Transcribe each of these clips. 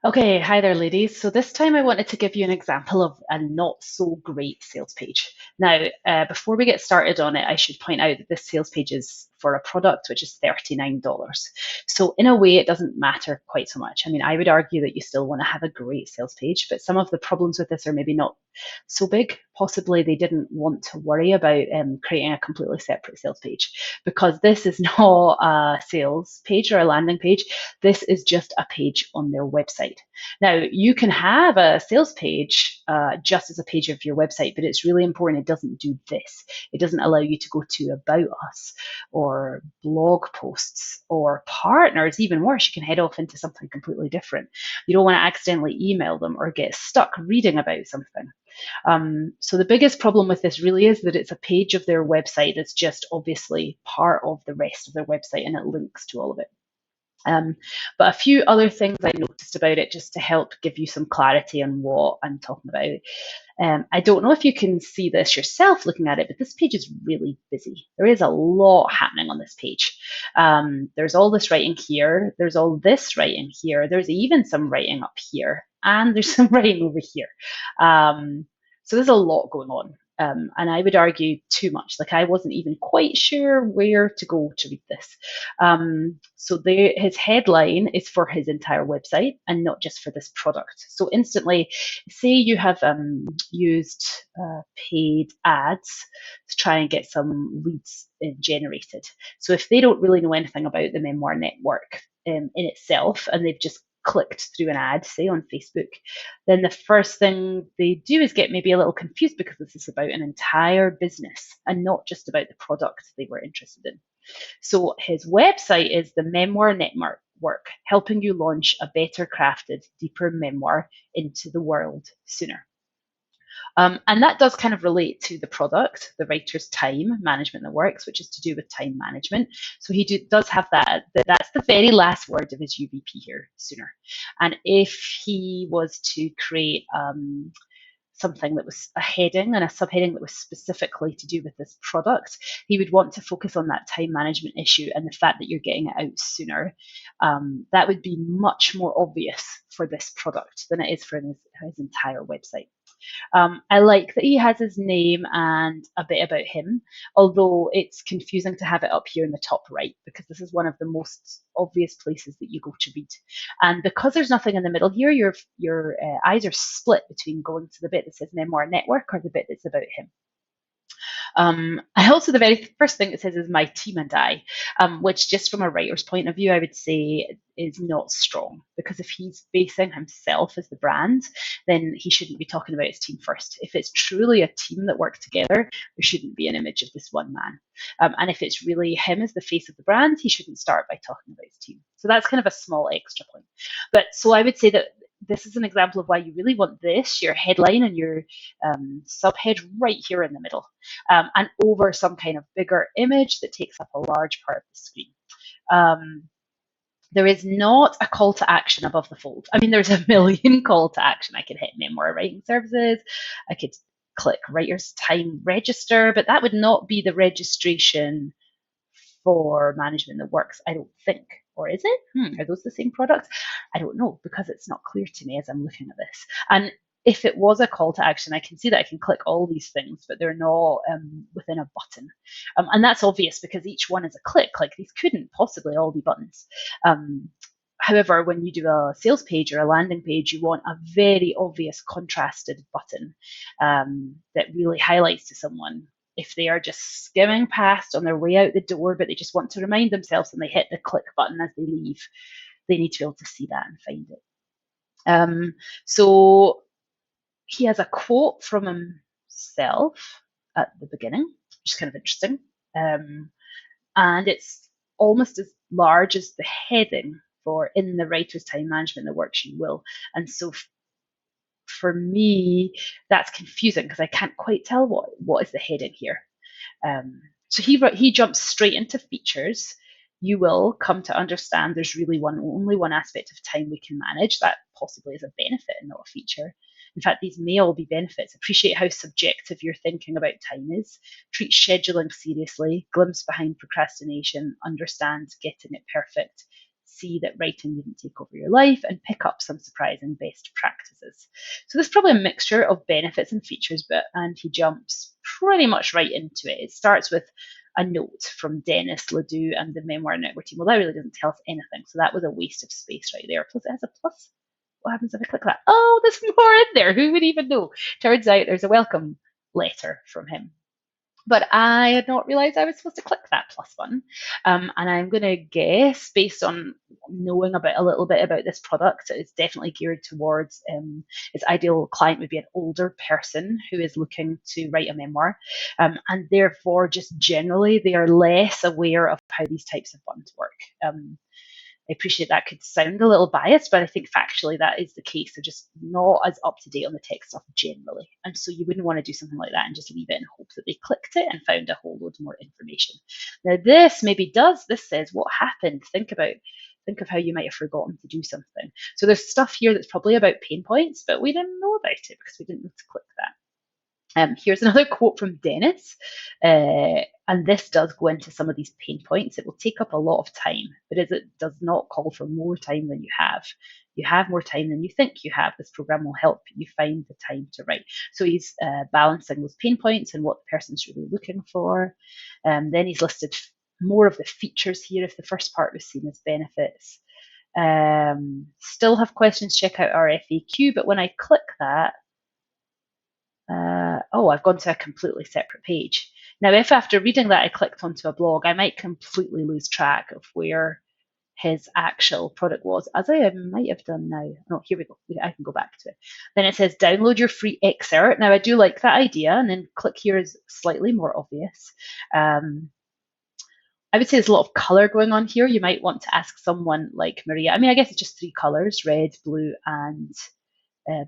Okay, hi there, ladies. So this time I wanted to give you an example of a not so great sales page. Now, before we get started on it, I should point out that this sales page is for a product which is $39. So in a way, it doesn't matter quite so much. I mean, I would argue that you still want to have a great sales page, but some of the problems with this are maybe not so big. Possibly they didn't want to worry about creating a completely separate sales page because this is not a sales page or a landing page. This is just a page on their website. Now, you can have a sales page just as a page of your website, but it's really important it doesn't do this. It doesn't allow you to go to About Us or blog posts or partners. Even worse, you can head off into something completely different. You don't want to accidentally email them or get stuck reading about something. So the biggest problem with this really is that it's a page of their website that's just obviously part of the rest of their website and it links to all of it. Um, but a few other things I noticed about it just to help give you some clarity on what I'm talking about. I don't know if you can see this yourself looking at it, but this page is really busy. There is a lot happening on this page. There's all this writing here, there's all this writing here, there's even some writing up here, and there's some writing over here. So there's a lot going on. And I would argue too much. Like I wasn't even quite sure where to go to read this. His headline is for his entire website and not just for this product. So instantly, say you have used paid ads to try and get some leads generated. So if they don't really know anything about the Memoir Network in itself and they've just clicked through an ad, say on Facebook, then the first thing they do is get maybe a little confused because this is about an entire business and not just about the product they were interested in. So his website is the Memoir Network, helping you launch a better crafted, deeper memoir into the world sooner. And that does kind of relate to the product, the writer's time management that works, which is to do with time management. So does have that's the very last word of his UVP here, sooner. And if he was to create something that was a heading and a subheading that was specifically to do with this product, he would want to focus on that time management issue and the fact that you're getting it out sooner. That would be much more obvious for this product than it is for his entire website. I like that he has his name and a bit about him, although it's confusing to have it up here in the top right because this is one of the most obvious places that you go to read. And because there's nothing in the middle here, your eyes are split between going to the bit that says Memoir Network or the bit that's about him. I also, the very first thing it says is my team and I, which just from a writer's point of view, I would say is not strong because if he's basing himself as the brand, then he shouldn't be talking about his team first. If it's truly a team that work together, there shouldn't be an image of this one man. And if it's really him as the face of the brand, he shouldn't start by talking about his team. So that's kind of a small extra point. But so I would say that this is an example of why you really want this, your headline and your subhead right here in the middle and over some kind of bigger image that takes up a large part of the screen. Um, there is not a call to action above the fold. I mean, there's a million call to action. I could hit memoir writing services. I could click writer's time register, but that would not be the registration for management that works, I don't think. Or is it? Are those the same products? I don't know because it's not clear to me as I'm looking at this. And if it was a call to action, I can see that I can click all these things, but they're not within a button. And that's obvious because each one is a click. Like these couldn't possibly all be buttons. However, when you do a sales page or a landing page, you want a very obvious contrasted button that really highlights to someone if they are just skimming past on their way out the door, but they just want to remind themselves and they hit the click button as they leave, they need to be able to see that and find it. So he has a quote from himself at the beginning, which is kind of interesting. And it's almost as large as the heading for in the writer's time management that works you will. And so for me, that's confusing because I can't quite tell what is the heading here. So he jumps straight into features. You will come to understand there's really only one aspect of time we can manage. That possibly is a benefit and not a feature. In fact, these may all be benefits. Appreciate how subjective your thinking about time is. Treat scheduling seriously. Glimpse behind procrastination. Understand getting it perfect. see that writing didn't take over your life, and pick up some surprising best practices. So there's probably a mixture of benefits and features, and he jumps pretty much right into it. It starts with a note from Dennis Ledoux and the Memoir Network team. Well, that really doesn't tell us anything, so that was a waste of space right there. Plus, it has a plus. What happens if I click that? Oh, there's more in there. Who would even know? Turns out there's a welcome letter from him. But I had not realized I was supposed to click that plus button. And I'm going to guess, based on knowing a little bit about this product, it's definitely geared towards its ideal client would be an older person who is looking to write a memoir. And therefore, just generally, they are less aware of how these types of buttons work. I appreciate that could sound a little biased, but I think factually that is the case. They're just not as up to date on the tech stuff generally. And so you wouldn't want to do something like that and just leave it and hope that they clicked it and found a whole load more information. Now this maybe does, this says what happened. Think of how you might have forgotten to do something. So there's stuff here that's probably about pain points, but we didn't know about it because we didn't know to click that. Here's another quote from Dennis, and this does go into some of these pain points. It will take up a lot of time, but as it does not call for more time than you have more time than you think you have. This program will help you find the time to write. So he's balancing those pain points and what the person's really looking for. Then he's listed more of the features here if the first part was seen as benefits. Still have questions, check out our FAQ, but when I click that, I've gone to a completely separate page. Now, if after reading that I clicked onto a blog, I might completely lose track of where his actual product was, as I might have done now. Oh, here we go. I can go back to it. Then it says download your free excerpt. Now, I do like that idea, and then click here is slightly more obvious. I would say there's a lot of color going on here. You might want to ask someone like Maria. I mean, I guess it's just 3 colors, red, blue, and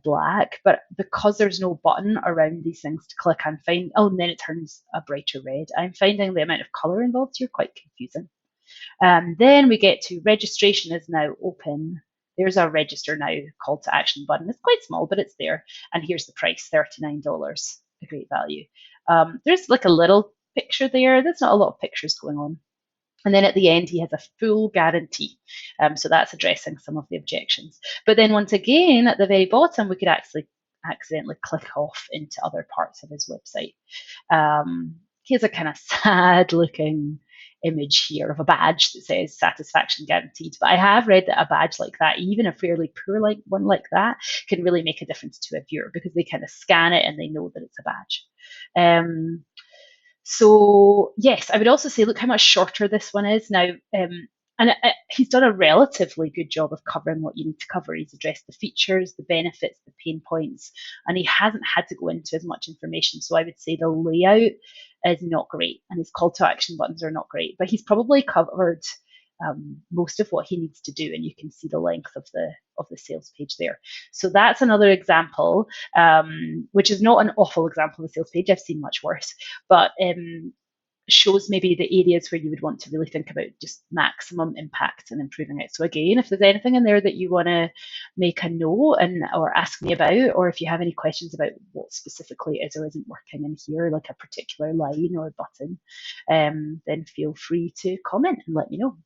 black, but because there's no button around these things to click, and then it turns a brighter red. I'm finding the amount of color involved here quite confusing. Then we get to registration is now open. There's our register now call to action button. It's quite small, but it's there. And here's the price, $39, a great value. There's like a little picture there. There's not a lot of pictures going on. And then at the end, he has a full guarantee. So that's addressing some of the objections. But then once again, at the very bottom, we could actually accidentally click off into other parts of his website. Here's a kind of sad looking image here of a badge that says satisfaction guaranteed. But I have read that a badge like that, even a fairly poor one like that, can really make a difference to a viewer because they kind of scan it and they know that it's a badge. So yes, I would also say, look how much shorter this one is now. And he's done a relatively good job of covering what you need to cover. He's addressed the features, the benefits, the pain points, and he hasn't had to go into as much information. So I would say the layout is not great, and his call to action buttons are not great. But he's probably covered most of what he needs to do, and you can see the length of the sales page there. So that's another example, which is not an awful example of a sales page. I've seen much worse, but shows maybe the areas where you would want to really think about just maximum impact and improving it. So again, if there's anything in there that you want to make a note or ask me about, or if you have any questions about what specifically is or isn't working in here, like a particular line or button, then feel free to comment and let me know.